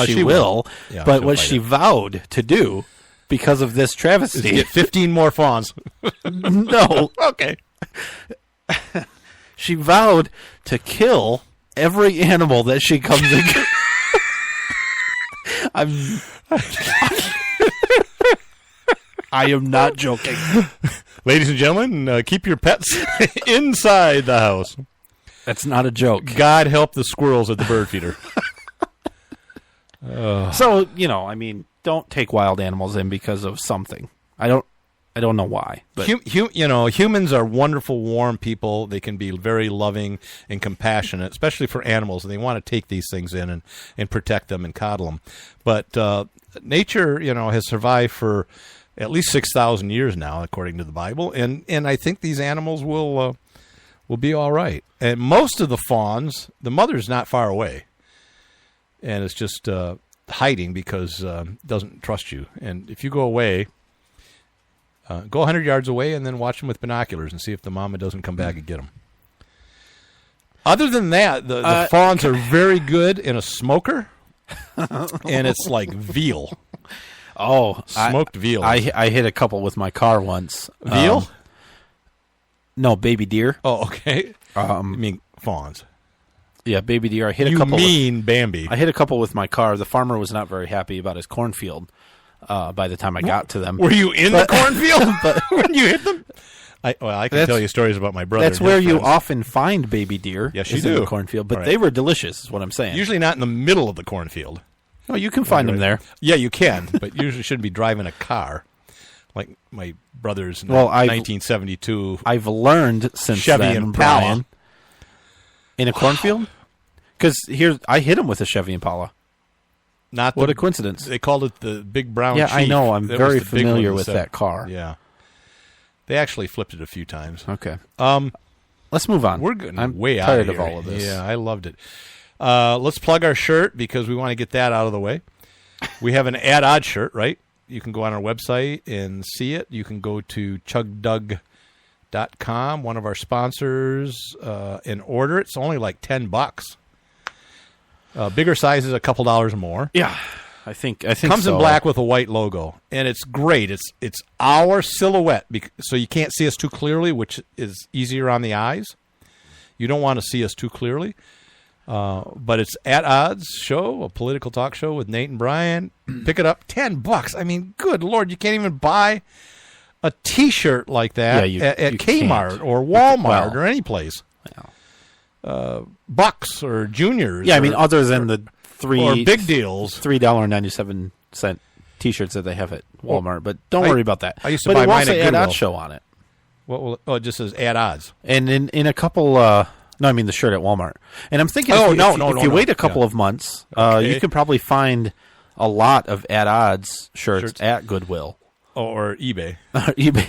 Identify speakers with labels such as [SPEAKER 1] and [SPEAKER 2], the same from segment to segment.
[SPEAKER 1] she will.
[SPEAKER 2] Yeah,
[SPEAKER 1] but
[SPEAKER 2] she'll
[SPEAKER 1] what
[SPEAKER 2] fight
[SPEAKER 1] she
[SPEAKER 2] it.
[SPEAKER 1] vowed to do because of this
[SPEAKER 2] Is
[SPEAKER 1] travesty.
[SPEAKER 2] get 15 more fawns.
[SPEAKER 1] No.
[SPEAKER 2] Okay.
[SPEAKER 1] She vowed to kill every animal that she comes in. I am not joking.
[SPEAKER 2] Ladies and gentlemen, keep your pets inside the house.
[SPEAKER 1] That's not a joke.
[SPEAKER 2] God help the squirrels at the bird feeder.
[SPEAKER 1] So, don't take wild animals in because of something. I don't know why. But
[SPEAKER 2] Humans are wonderful, warm people. They can be very loving and compassionate, especially for animals, and they want to take these things in and protect them and coddle them. But nature, has survived for at least 6,000 years now, according to the Bible, and I think these animals will be all right. And most of the fawns, the mother's not far away, and it's just hiding because it doesn't trust you. And if you go away, go 100 yards away and then watch them with binoculars and see if the mama doesn't come back and get them. Other than that, the fawns are very good in a smoker, and it's like veal.
[SPEAKER 1] Oh,
[SPEAKER 2] Smoked veal.
[SPEAKER 1] I hit a couple with my car once.
[SPEAKER 2] Veal?
[SPEAKER 1] No, baby deer.
[SPEAKER 2] Oh, okay. I mean fawns.
[SPEAKER 1] Yeah, baby deer. I hit a
[SPEAKER 2] You
[SPEAKER 1] couple.
[SPEAKER 2] mean Bambi.
[SPEAKER 1] I hit a couple with my car. The farmer was not very happy about his cornfield by the time I got to them.
[SPEAKER 2] Were you in the cornfield when you hit them? I can tell you stories about my brother.
[SPEAKER 1] That's
[SPEAKER 2] and his
[SPEAKER 1] where you
[SPEAKER 2] friends.
[SPEAKER 1] often find baby deer.
[SPEAKER 2] Yes, you
[SPEAKER 1] is in
[SPEAKER 2] do.
[SPEAKER 1] the cornfield, but
[SPEAKER 2] All right.
[SPEAKER 1] they were delicious, is what I'm saying.
[SPEAKER 2] Usually not in the middle of the cornfield.
[SPEAKER 1] No, you can find them there.
[SPEAKER 2] Yeah, you can, but usually shouldn't be driving a car like my brother's
[SPEAKER 1] Well,
[SPEAKER 2] 1972.
[SPEAKER 1] I've learned since
[SPEAKER 2] Chevy
[SPEAKER 1] then,
[SPEAKER 2] Impala.
[SPEAKER 1] Brian, in a cornfield. Because I hit him with a Chevy Impala.
[SPEAKER 2] Not
[SPEAKER 1] What a coincidence!
[SPEAKER 2] They called it the Big Brown
[SPEAKER 1] Yeah,
[SPEAKER 2] Chief.
[SPEAKER 1] I know. I'm
[SPEAKER 2] That was
[SPEAKER 1] very
[SPEAKER 2] the big
[SPEAKER 1] familiar
[SPEAKER 2] one
[SPEAKER 1] with that car.
[SPEAKER 2] Yeah. They actually flipped it a few times.
[SPEAKER 1] Okay. Let's move on.
[SPEAKER 2] We're getting
[SPEAKER 1] I'm
[SPEAKER 2] way out
[SPEAKER 1] tired
[SPEAKER 2] of
[SPEAKER 1] of
[SPEAKER 2] here.
[SPEAKER 1] all of this.
[SPEAKER 2] Yeah, I loved it. Let's plug our shirt because we want to get that out of the way. We have an Add Odd shirt, right? You can go on our website and see it. You can go to chugdug.com, one of our sponsors, and order it. It's only like $10. Bigger size is a couple dollars more.
[SPEAKER 1] Yeah, I think
[SPEAKER 2] Comes
[SPEAKER 1] so.
[SPEAKER 2] in black with a white logo, and it's great. It's our silhouette, so you can't see us too clearly, which is easier on the eyes. You don't want to see us too clearly. But it's At Odds Show, a political talk show with Nate and Brian. Pick it up, $10. I mean, good Lord, you can't even buy a T-shirt like that at
[SPEAKER 1] you
[SPEAKER 2] Kmart
[SPEAKER 1] can't.
[SPEAKER 2] or Walmart
[SPEAKER 1] Well,
[SPEAKER 2] or any place. Bucks or Juniors.
[SPEAKER 1] Yeah, I
[SPEAKER 2] or-
[SPEAKER 1] mean, other than the
[SPEAKER 2] or big deals.
[SPEAKER 1] $3.97 T-shirts that they have at Walmart, but don't worry about that.
[SPEAKER 2] I used to
[SPEAKER 1] but
[SPEAKER 2] buy
[SPEAKER 1] it won't
[SPEAKER 2] mine
[SPEAKER 1] say
[SPEAKER 2] at
[SPEAKER 1] Add Odd
[SPEAKER 2] Goodwill.
[SPEAKER 1] Show on it,
[SPEAKER 2] It just says At Odds.
[SPEAKER 1] and in a couple. No, I mean the shirt at Walmart. And I'm thinking,
[SPEAKER 2] Oh,
[SPEAKER 1] if you
[SPEAKER 2] no.
[SPEAKER 1] wait a couple
[SPEAKER 2] Yeah.
[SPEAKER 1] of months,
[SPEAKER 2] Okay.
[SPEAKER 1] you can probably find a lot of At Odds shirts at Goodwill
[SPEAKER 2] Or eBay.
[SPEAKER 1] or eBay.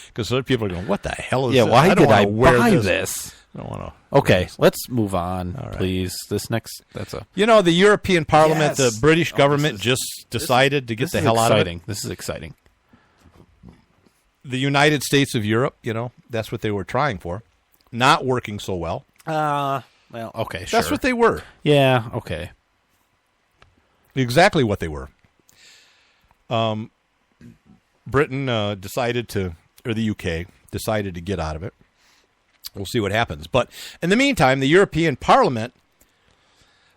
[SPEAKER 2] Because other people are going, what the hell is
[SPEAKER 1] Yeah,
[SPEAKER 2] this?
[SPEAKER 1] why
[SPEAKER 2] don't
[SPEAKER 1] did
[SPEAKER 2] wanna
[SPEAKER 1] I
[SPEAKER 2] wear
[SPEAKER 1] buy this?
[SPEAKER 2] I don't want to.
[SPEAKER 1] Okay, let's move on,
[SPEAKER 2] right.
[SPEAKER 1] please. That's a
[SPEAKER 2] The European Parliament,
[SPEAKER 1] Yes.
[SPEAKER 2] the British government
[SPEAKER 1] this is-
[SPEAKER 2] just decided to get
[SPEAKER 1] this
[SPEAKER 2] the
[SPEAKER 1] is
[SPEAKER 2] hell out of it.
[SPEAKER 1] exciting. This is exciting.
[SPEAKER 2] The United States of Europe, that's what they were trying for. Not working so well.
[SPEAKER 1] Well, okay, sure.
[SPEAKER 2] That's what they were.
[SPEAKER 1] Yeah, okay.
[SPEAKER 2] Exactly what they were. Britain decided to, or the UK decided to get out of it. We'll see what happens. But in the meantime, the European Parliament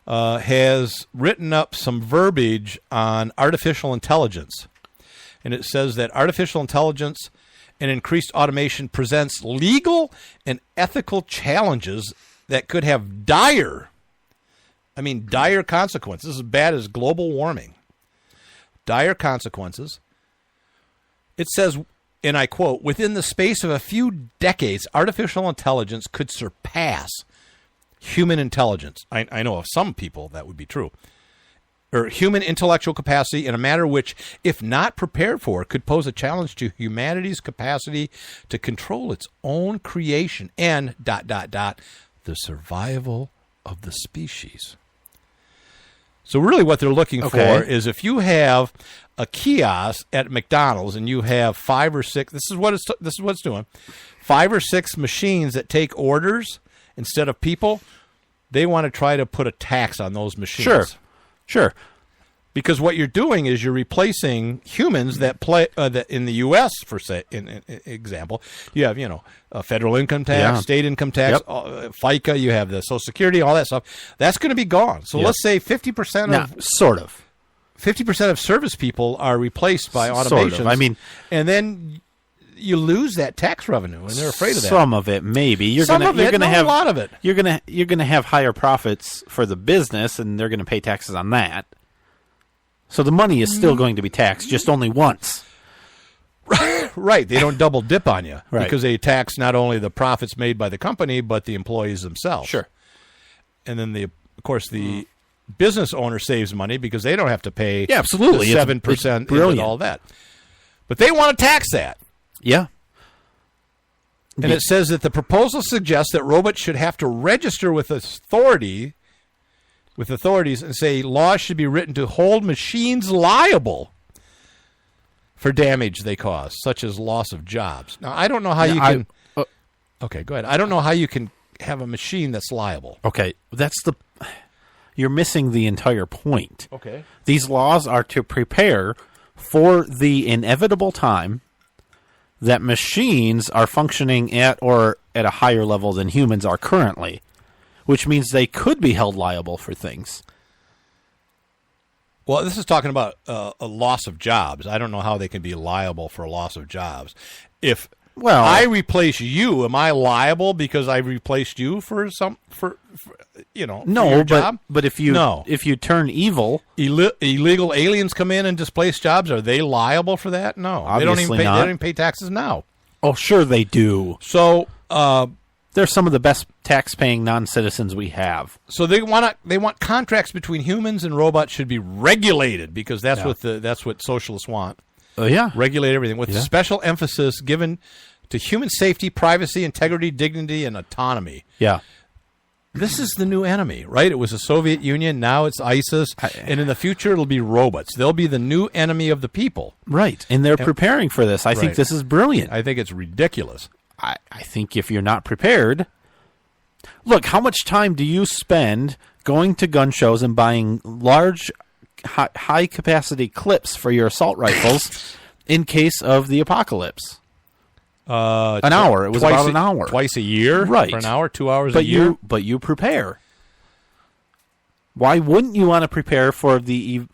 [SPEAKER 2] has written up some verbiage on artificial intelligence. And it says that artificial intelligence and increased automation presents legal and ethical challenges that could have dire consequences, as bad as global warming. Dire consequences. It says, and I quote, within the space of a few decades, artificial intelligence could surpass human intelligence. I know of some people that would be true. Or human intellectual capacity in a manner which, if not prepared for, could pose a challenge to humanity's capacity to control its own creation and ... the survival of the species. So really what they're looking for is if you have a kiosk at McDonald's and you have 5 or 6, this is what it's doing, 5 or 6 machines that take orders instead of people, they want to try to put a tax on those machines.
[SPEAKER 1] Sure. Sure.
[SPEAKER 2] Because what you're doing is you're replacing humans that play that in the U.S. for say, in example, you have federal income tax, state income tax, FICA. You have the Social Security, all that stuff. That's going to be gone. So let's say 50% of service people are replaced by automations.
[SPEAKER 1] Sort of. I mean,
[SPEAKER 2] and then you lose that tax revenue, and they're afraid of that.
[SPEAKER 1] Some of it, maybe. You're
[SPEAKER 2] a
[SPEAKER 1] lot
[SPEAKER 2] of it.
[SPEAKER 1] You're gonna have higher profits for the business, and they're gonna pay taxes on that. So the money is still going to be taxed, just only once.
[SPEAKER 2] Right. They don't double dip on you
[SPEAKER 1] right.
[SPEAKER 2] because they tax not only the profits made by the company, but the employees themselves.
[SPEAKER 1] Sure.
[SPEAKER 2] And then, of course, the business owner saves money because they don't have to pay
[SPEAKER 1] absolutely
[SPEAKER 2] 7% and all that. But they want to tax that.
[SPEAKER 1] Yeah.
[SPEAKER 2] And it says that the proposal suggests that robots should have to register with authorities and say laws should be written to hold machines liable for damage they cause, such as loss of jobs. Now, I don't know how you can... okay, go ahead. I don't know how you can have a machine that's liable.
[SPEAKER 1] Okay, you're missing the entire point.
[SPEAKER 2] Okay.
[SPEAKER 1] These laws are to prepare for the inevitable time that machines are functioning at a higher level than humans are currently, which means they could be held liable for things.
[SPEAKER 2] Well, this is talking about a loss of jobs. I don't know how they can be liable for a loss of jobs. If I replace you, am I liable because I replaced you for your job?
[SPEAKER 1] But if you turn evil,
[SPEAKER 2] illegal aliens come in and displace jobs, are they liable for that? No,
[SPEAKER 1] obviously
[SPEAKER 2] They
[SPEAKER 1] not.
[SPEAKER 2] don't even pay taxes now.
[SPEAKER 1] Oh, sure they do.
[SPEAKER 2] So
[SPEAKER 1] they're some of the best tax-paying non-citizens we have.
[SPEAKER 2] So they want contracts between humans and robots should be regulated because that's what socialists want. Regulate everything with special emphasis given to human safety, privacy, integrity, dignity, and autonomy.
[SPEAKER 1] Yeah.
[SPEAKER 2] This is the new enemy, right? It was the Soviet Union, now it's ISIS, and in the future it'll be robots. They'll be the new enemy of the people.
[SPEAKER 1] Right, and they're preparing for this. I think this is brilliant.
[SPEAKER 2] I think it's ridiculous.
[SPEAKER 1] I think if you're not prepared... Look, how much time do you spend going to gun shows and buying large, high-capacity clips for your assault rifles in case of the apocalypse? An hour. It was about an hour.
[SPEAKER 2] Twice a year?
[SPEAKER 1] Right.
[SPEAKER 2] For an hour, 2 hours a year?
[SPEAKER 1] But you prepare. Why wouldn't you want to prepare for the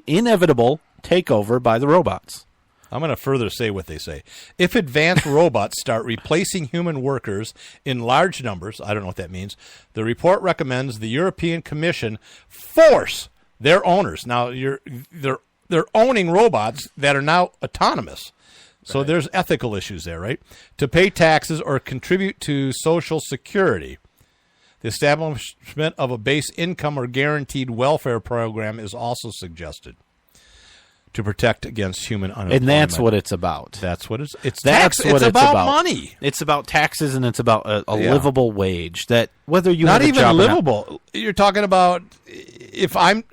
[SPEAKER 1] inevitable takeover by the robots?
[SPEAKER 2] I'm going to further say what they say. If advanced robots start replacing human workers in large numbers, I don't know what that means, the report recommends the European Commission force their owners. Now, they're owning robots that are now autonomous. So there's ethical issues there, right? To pay taxes or contribute to Social Security. The establishment of a base income or guaranteed welfare program is also suggested to protect against human unemployment.
[SPEAKER 1] And that's what it's about.
[SPEAKER 2] That's what it's
[SPEAKER 1] about
[SPEAKER 2] money.
[SPEAKER 1] It's about taxes, and it's about a livable wage. That whether you
[SPEAKER 2] not
[SPEAKER 1] have
[SPEAKER 2] even
[SPEAKER 1] a job
[SPEAKER 2] livable.
[SPEAKER 1] Or not,
[SPEAKER 2] you're talking about if I'm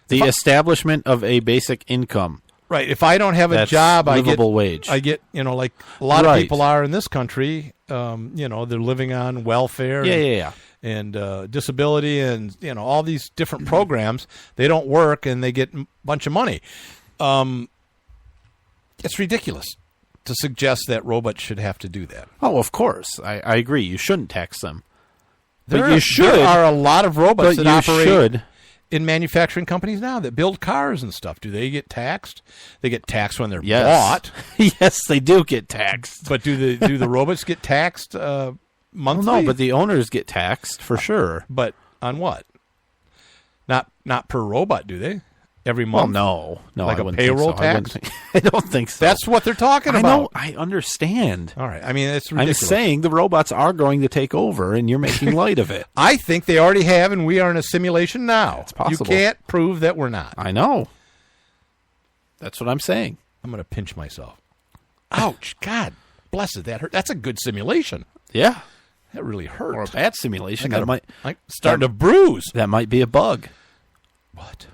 [SPEAKER 1] the establishment of a basic income.
[SPEAKER 2] Right. If I don't have a job,
[SPEAKER 1] livable wage.
[SPEAKER 2] I get like a lot of people are in this country. They're living on welfare.
[SPEAKER 1] Yeah.
[SPEAKER 2] And disability and all these different programs. They don't work and they get a bunch of money. It's ridiculous to suggest that robots should have to do that.
[SPEAKER 1] Oh, of course, I agree. You shouldn't tax them.
[SPEAKER 2] There are a lot of robots that operate in manufacturing companies now that build cars and stuff. Do they get taxed? They get taxed when they're bought.
[SPEAKER 1] Yes, they do get taxed.
[SPEAKER 2] But do the robots get taxed monthly?
[SPEAKER 1] Well, no, but the owners get taxed for sure.
[SPEAKER 2] But on what? Not per robot, do they? Every month?
[SPEAKER 1] Well, no,
[SPEAKER 2] like a payroll tax.
[SPEAKER 1] I don't think so.
[SPEAKER 2] That's what they're talking about.
[SPEAKER 1] I know. I understand.
[SPEAKER 2] All right. I mean, it's ridiculous.
[SPEAKER 1] I'm saying the robots are going to take over, and you're making light of it.
[SPEAKER 2] I think they already have, and we are in a simulation now.
[SPEAKER 1] It's possible.
[SPEAKER 2] You can't prove that we're not.
[SPEAKER 1] I know. That's what I'm saying.
[SPEAKER 2] I'm going to pinch myself. Ouch! God bless it. That hurt. That's a good simulation.
[SPEAKER 1] Yeah.
[SPEAKER 2] That really hurt.
[SPEAKER 1] Or a bad simulation.
[SPEAKER 2] Starting to bruise.
[SPEAKER 1] That might be a bug.
[SPEAKER 2] What?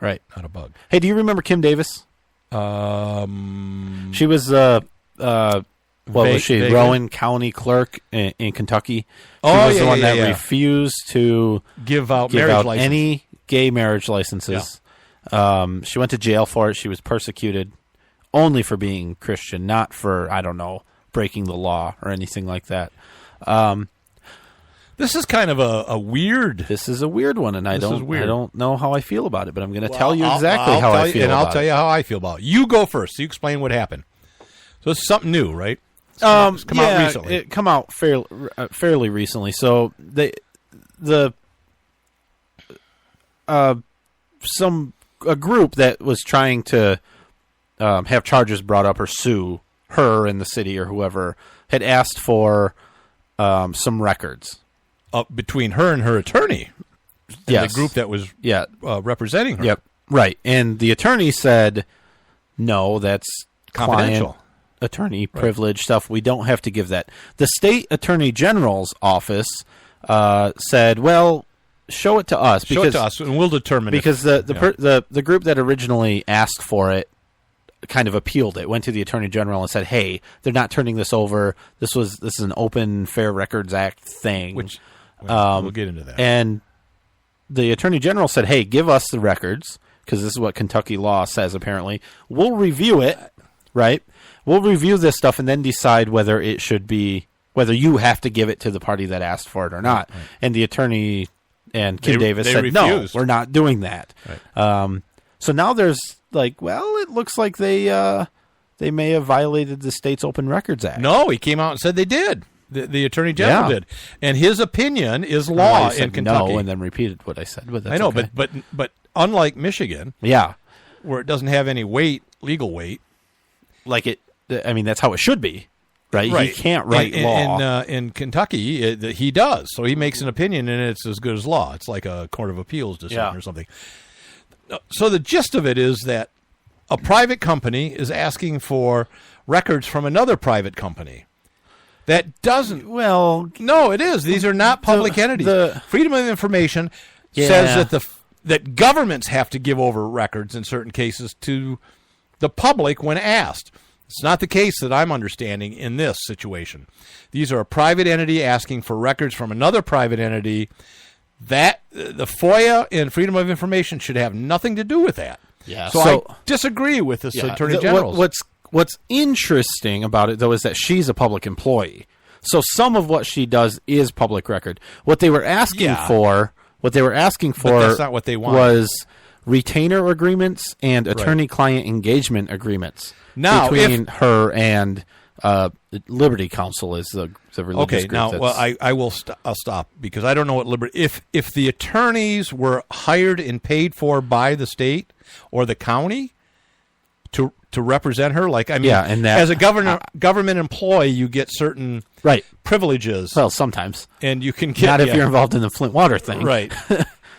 [SPEAKER 1] Right.
[SPEAKER 2] Not a bug.
[SPEAKER 1] Hey, do you remember Kim Davis? She was was she?
[SPEAKER 2] Vaguely.
[SPEAKER 1] Rowan County clerk in Kentucky. She
[SPEAKER 2] Oh,
[SPEAKER 1] was the one that
[SPEAKER 2] yeah.
[SPEAKER 1] refused to
[SPEAKER 2] give out marriage license.
[SPEAKER 1] any gay marriage licenses. She went to jail for it. She was persecuted only for being Christian, not for, I don't know, breaking the law or anything like that.
[SPEAKER 2] This is kind of a weird.
[SPEAKER 1] This is a weird one, and I don't know how I feel about it, but I'm going to tell you
[SPEAKER 2] I'll
[SPEAKER 1] exactly how I feel
[SPEAKER 2] and
[SPEAKER 1] about
[SPEAKER 2] I'll tell you how I feel about it. You go first. You explain what happened. So it's something new, right? It's come out recently.
[SPEAKER 1] It come out fairly recently. So a group that was trying to have charges brought up or sue her in the city or whoever had asked for some records
[SPEAKER 2] between her and her attorney.
[SPEAKER 1] Yes.
[SPEAKER 2] The group that was representing her.
[SPEAKER 1] Yep. Right. And the attorney said, no, that's
[SPEAKER 2] Confidential.
[SPEAKER 1] client attorney privilege stuff. We don't have to give that. The state attorney general's office said, well, show it to us.
[SPEAKER 2] Show it to us, and we'll determine.
[SPEAKER 1] Because the group that originally asked for it kind of appealed it, went to the attorney general and said, hey, they're not turning this over. This is an Open Fair Records Act thing.
[SPEAKER 2] Which we'll get into that.
[SPEAKER 1] And the attorney general said, hey, give us the records, because this is what Kentucky law says, apparently. We'll review it, right? We'll review this stuff and then decide whether it should be, whether you have to give it to the party that asked for it or not. Right. And the attorney and Kim Davis said,
[SPEAKER 2] refused.
[SPEAKER 1] No, we're not doing that. Right. So now there's like, well, it looks like they may have violated the state's Open Records Act.
[SPEAKER 2] No, he came out and said they did. The attorney general did, and his opinion is law in Kentucky.
[SPEAKER 1] No, and then repeated what I said. But that's
[SPEAKER 2] I know,
[SPEAKER 1] okay.
[SPEAKER 2] but unlike Michigan, where it doesn't have any legal weight,
[SPEAKER 1] like it. I mean, that's how it should be, right? He can't write law.
[SPEAKER 2] In Kentucky, he does. So he makes an opinion, and it's as good as law. It's like a court of appeals decision or something. So the gist of it is that a private company is asking for records from another private company. That doesn't...
[SPEAKER 1] Well...
[SPEAKER 2] No, it is. These are not public entities. The Freedom of Information says that governments have to give over records in certain cases to the public when asked. It's not the case that I'm understanding in this situation. These are a private entity asking for records from another private entity. That the FOIA and Freedom of Information should have nothing to do with that.
[SPEAKER 1] Yeah.
[SPEAKER 2] So I disagree with this Attorney General.
[SPEAKER 1] What's interesting about it, though, is that she's a public employee. So some of what she does is public record. What they were asking for, but that's not what they want, was retainer agreements and attorney-client engagement agreements between her and Liberty Counsel is the religious group.
[SPEAKER 2] Okay, now I'll stop because I don't know what Liberty. If the attorneys were hired and paid for by the state or the county to represent her, as a government employee, you get certain privileges.
[SPEAKER 1] Well, sometimes,
[SPEAKER 2] and you can get
[SPEAKER 1] not if you're involved in the Flint water thing,
[SPEAKER 2] right?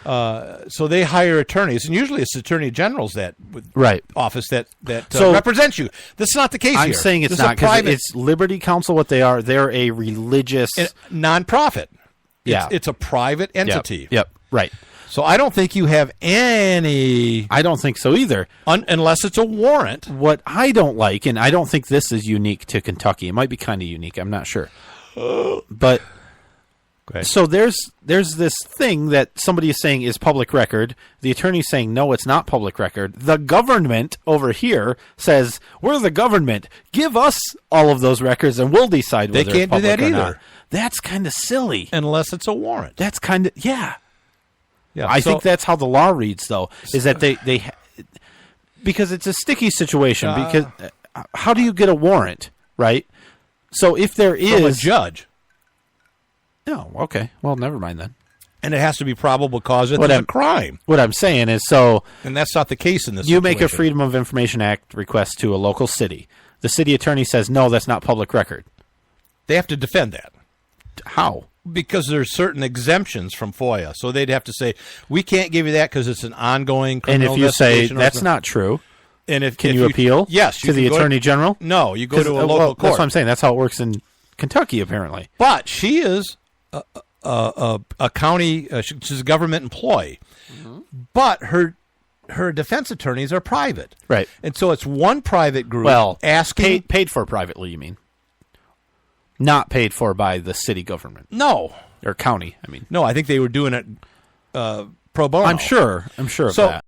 [SPEAKER 2] So they hire attorneys, and usually it's attorney generals office that represents you. That's not the case here.
[SPEAKER 1] I'm saying it's not, because it's Liberty Counsel. What they are, they're a religious
[SPEAKER 2] nonprofit. It's a private entity.
[SPEAKER 1] Yep. Right.
[SPEAKER 2] So I don't think you have any...
[SPEAKER 1] I don't think so either.
[SPEAKER 2] Unless it's a warrant.
[SPEAKER 1] What I don't like, and I don't think this is unique to Kentucky. It might be kind of unique. I'm not sure. But... So there's this thing that somebody is saying is public record. The attorney's saying, no, it's not public record. The government over here says, we're the government. Give us all of those records and we'll decide whether it's public or not. They can't do that either. That's kind of silly.
[SPEAKER 2] Unless it's a warrant.
[SPEAKER 1] That's kind of, yeah, I think that's how the law reads, though, is that they because it's a sticky situation. Because how do you get a warrant, right? So if there is...
[SPEAKER 2] From a judge.
[SPEAKER 1] No, okay. Well, never mind then.
[SPEAKER 2] And it has to be probable cause of a crime.
[SPEAKER 1] What I'm saying is, and
[SPEAKER 2] that's not the case in this
[SPEAKER 1] situation. You
[SPEAKER 2] make
[SPEAKER 1] a Freedom of Information Act request to a local city. The city attorney says, no, that's not public record.
[SPEAKER 2] They have to defend that.
[SPEAKER 1] How?
[SPEAKER 2] Because there's certain exemptions from FOIA. So they'd have to say, we can't give you that because it's an ongoing criminal investigation.
[SPEAKER 1] And if you say, that's not true,
[SPEAKER 2] and
[SPEAKER 1] can you appeal
[SPEAKER 2] to
[SPEAKER 1] the attorney general?
[SPEAKER 2] No, you go to a local court.
[SPEAKER 1] That's what I'm saying. That's how it works in Kentucky, apparently.
[SPEAKER 2] But she is a county, she's a government employee, but her defense attorneys are private,
[SPEAKER 1] right?
[SPEAKER 2] And so it's one private group asking
[SPEAKER 1] paid for privately. You mean not paid for by the city government?
[SPEAKER 2] No,
[SPEAKER 1] or county. I mean,
[SPEAKER 2] no. I think they were doing it pro bono.
[SPEAKER 1] I'm sure of
[SPEAKER 2] So
[SPEAKER 1] that.